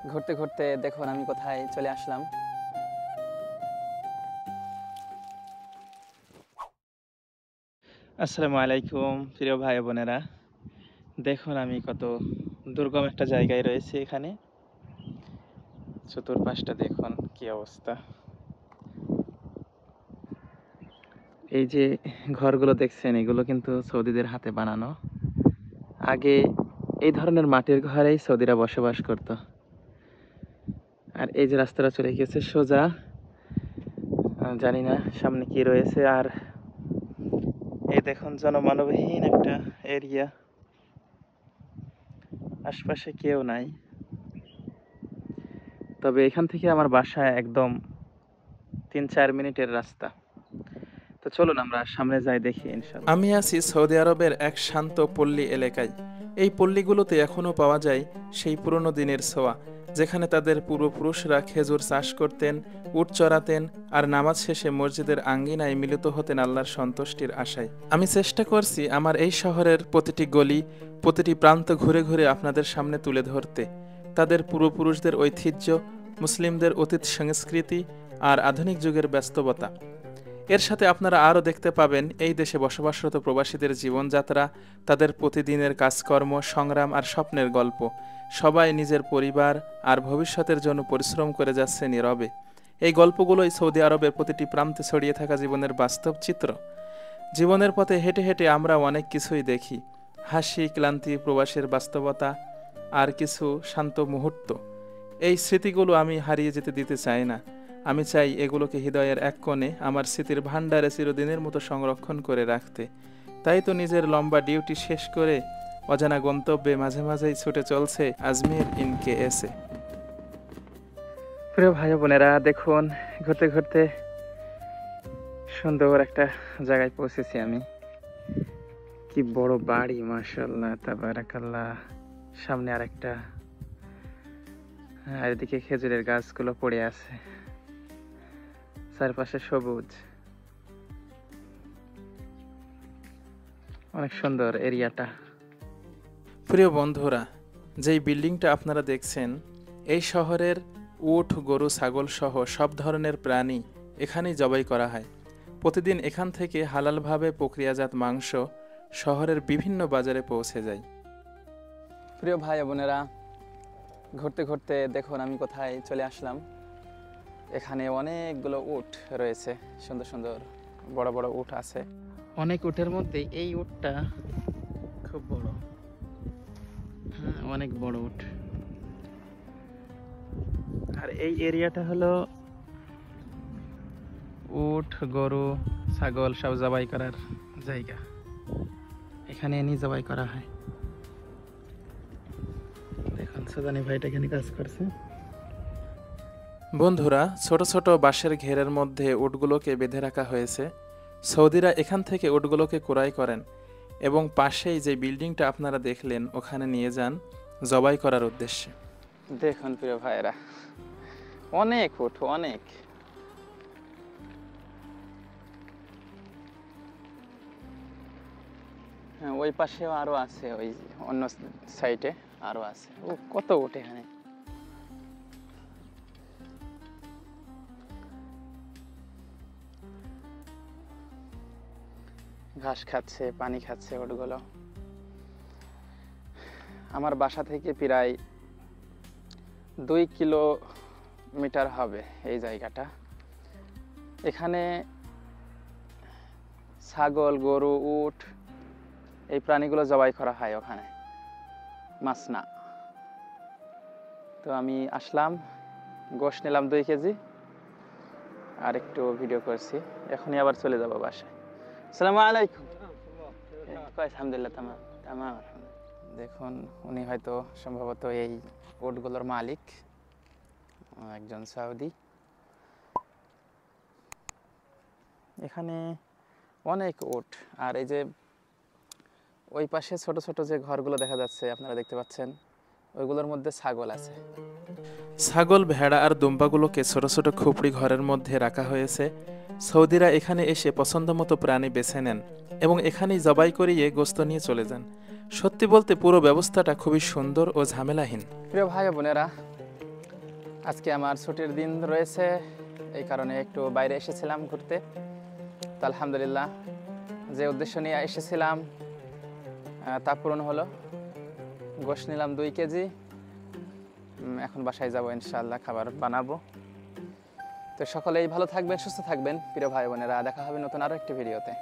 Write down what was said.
ঘুরতে ঘুরতে দেখুন আমি কোথায় চলে আসলাম। আসসালামু আলাইকুম প্রিয় ভাই বোনেরা, দেখুন আমি কত দুর্গম একটা জায়গায় রয়েছি। এখানে চতুর্পাশটা দেখুন কি অবস্থা। এই যে ঘরগুলো দেখছেন, এগুলো কিন্তু সৌদিদের হাতে বানানো। আগে এই ধরনের মাটির ঘরেই সৌদিরা বসবাস করত। আর এই যে রাস্তাটা চলে গেছে সোজা, জানি না সামনে কি রয়েছে। আর এই দেখুন জনমানবহীন একটা এরিয়া, আশপাশে কেউ নাই। তবে এখান থেকে আমার বাসা একদম 3-4 মিনিটের রাস্তা। তো চলুন আমরা সামনে যাই, দেখি ইনশাল্লাহ। আমি আছি সৌদি আরবের এক শান্ত পল্লী এলাকায়। এই পল্লীগুলোতে এখনও পাওয়া যায় সেই পুরনো দিনের ছোঁয়া, যেখানে তাদের পূর্বপুরুষরা খেজুর চাষ করতেন, উট চড়াতেন আর নামাজ শেষে মসজিদের আঙ্গিনায় মিলিত হতেন আল্লাহর সন্তুষ্টির আশায়। আমি চেষ্টা করছি আমার এই শহরের প্রতিটি গলি, প্রতিটি প্রান্ত ঘুরে ঘুরে আপনাদের সামনে তুলে ধরতে তাদের পূর্বপুরুষদের ঐতিহ্য, মুসলিমদের অতীত সংস্কৃতি আর আধুনিক যুগের ব্যস্ততা। এর সাথে আপনারা আরও দেখতে পাবেন এই দেশে বসবাসরত প্রবাসীদের জীবনযাত্রা, তাদের প্রতিদিনের কাজকর্ম, সংগ্রাম আর স্বপ্নের গল্প। সবাই নিজের পরিবার আর ভবিষ্যতের জন্য পরিশ্রম করে যাচ্ছে নীরবে। এই গল্পগুলোই সৌদি আরবের প্রতিটি প্রান্তে ছড়িয়ে থাকা জীবনের বাস্তব চিত্র। জীবনের পথে হেঁটে হেঁটে আমরা অনেক কিছুই দেখি, হাসি, ক্লান্তি, প্রবাসের বাস্তবতা আর কিছু শান্ত মুহূর্ত। এই স্মৃতিগুলো আমি হারিয়ে যেতে দিতে চাই না। আমি চাই এগুলোকে হৃদয়ের এক কোণে আমার স্মৃতির ভাণ্ডারে চিরদিনের মতো সংরক্ষণ করে রাখতে। তাই তো নিজের লম্বা ডিউটি শেষ করে অজানা গন্তব্যে মাঝে মাঝেই ছুটে চলছে আজমির ইনকে এসে। প্রিয় ভাই বোনেরা, দেখুন ঘুরতে ঘুরতে সুন্দর একটা জায়গায় পৌঁছেছি আমি। কি বড় বাড়ি, মাশাআল্লাহ তাবারাকাল্লাহ। সামনে আরেকটা, আর এদিকে খেজুরের গাছগুলো পড়ে আছে, চারপাশে সবুজ, অনেক সুন্দর এরিয়াটা। প্রিয় বন্ধুরা, যেই বিল্ডিংটা আপনারা দেখছেন, এই শহরের উট, গরু, ছাগল সহ সব ধরনের প্রাণী এখানেই জবাই করা হয়। প্রতিদিন এখান থেকে হালালভাবে প্রক্রিয়াজাত মাংস শহরের বিভিন্ন বাজারে পৌঁছে যায়। প্রিয় ভাই বোনেরা, ঘুরতে ঘুরতে দেখুন আমি কোথায় চলে আসলাম। এখানে অনেকগুলো উট রয়েছে, সুন্দর সুন্দর বড় বড় উট আছে। অনেক উটের মধ্যে এই উটটা খুব বড়, হ্যাঁ অনেক বড় উট। আর এই এরিয়াটা হলো উট, গরু, ছাগল সব জবাই করার জায়গা। এখানে এনে জবাই করা হয়। দেখুন সুদানি ভাইটা এখানে কাজ করছে। বন্ধুরা, ছোট ছোট বাঁশের ঘেরের মধ্যে উটগুলোকে বেঁধে রাখা হয়েছে। সৌদিরা এখান থেকে উটগুলোকে ক্রয় করেন এবং পাশেই যে বিল্ডিংটা আপনারা দেখলেন ওখানে নিয়ে যান জবাই করার উদ্দেশ্যে। দেখুন প্রিয় ভাইরা, অনেক উট, অনেক। হ্যাঁ, ওই পাশেও আরো আছে, ওই অন্য সাইডে আরো আছে। ও কত উট এখানে। ঘাস খাচ্ছে, পানি খাচ্ছে উটগুলো। আমার বাসা থেকে প্রায় 2 কিলোমিটার হবে এই জায়গাটা। এখানে ছাগল, গরু, উট এই প্রাণীগুলো জবাই করা হয় ওখানে, মাসনা। তো আমি আসলাম, গোশ নিলাম 2 কেজি, আর একটু ভিডিও করছি। এখনই আবার চলে যাবো বাসায়। আসসালামু আলাইকুম। আলহামদুলিল্লাহ, তামাম তামাম। দেখুন উনি হয়তো সম্ভবত এই উটগুলোর মালিক, একজন সৌদি। এখানে অনেক উট। আর এই যে ওই পাশে ছোট ছোট যে ঘরগুলো দেখা যাচ্ছে, আপনারা দেখতে পাচ্ছেন, ওইগুলোর মধ্যে ছাগল আছে। ছাগল, ভেড়া আর দুম্বাগুলোকে ছোট ছোট খুপড়ি ঘরের মধ্যে রাখা হয়েছে। সৌদিরা এখানে এসে পছন্দমতো প্রাণী বেছে নেন এবং এখানেই জবাই করিয়ে গোস্ত নিয়ে চলে যান। সত্যি বলতে পুরো ব্যবস্থাটা খুবই সুন্দর ও ঝামেলাহীন। প্রিয় ভাই বোনেরা, আজকে আমার ছুটির দিন রয়েছে, এই কারণে একটু বাইরে এসেছিলাম ঘুরতে। তো আলহামদুলিল্লাহ যে উদ্দেশ্য নিয়ে এসেছিলাম তা পূরণ হলো। গোশ নিলাম 2 কেজি। এখন বাসায় যাব, ইনশাআল্লাহ খাবার বানাবো। তো সকলেই ভালো থাকবেন, সুস্থ থাকবেন প্রিয় ভাই বোনেরা। দেখা হবে নতুন আরো একটি ভিডিওতে।